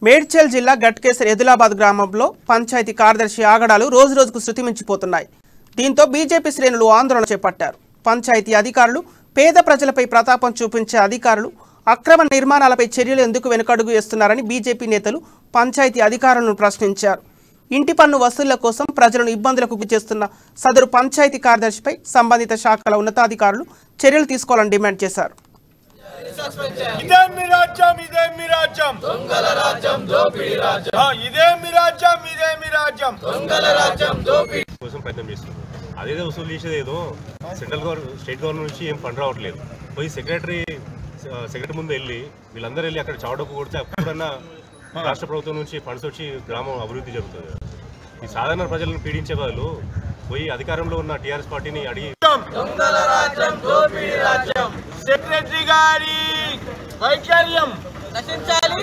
మేడ్చల్ జిల్లా గట్కేసర్ ఎదిలాబాద్ గ్రామంలో పంచాయతీ కార్యదర్శి ఆగడాలు రోజురోజుకు శృతిమించిపోతున్నాయి. దీంతో బీజేపీ శ్రేణులు ఆందోళన చేపట్టారు. పంచాయతీ అధికారులు పేద ప్రజలపై ప్రతాపం చూపించే అధికారులు అక్రమ నిర్మాణాలపై చర్యలు ఎందుకు వెనుకడుగు వేస్తున్నారని బీజేపీ నేతలు పంచాయతీ అధికారులను ప్రశ్నించారు. ఇంటి పన్ను వసూళ్ల కోసం ప్రజలను ఇబ్బందులకు గురిచేస్తున్న సదరు పంచాయతీ కార్యదర్శిపై సంబంధిత శాఖల ఉన్నతాధికారులు చర్యలు తీసుకోవాలని డిమాండ్ చేశారు. అదేదో వసూలు చేసేది ఏదో సెంట్రల్ గవర్నమెంట్ స్టేట్ గవర్నమెంట్ నుంచి ఏం ఫండ్ రావట్లేదు. పోయి సెక్రటరీ ముందు వెళ్ళి వీళ్ళందరూ వెళ్ళి అక్కడ చావడకు కొడితే అప్పుడన్నా రాష్ట్ర ప్రభుత్వం నుంచి ఫండ్స్ వచ్చి గ్రామం అభివృద్ధి జరుగుతుంది. ఈ సాధారణ ప్రజలను పీడించే బదులు పోయి అధికారంలో ఉన్న టీఆర్ఎస్ పార్టీని అడిగి సెక్రటరీ గారి వైఖర్యం నశించాలి.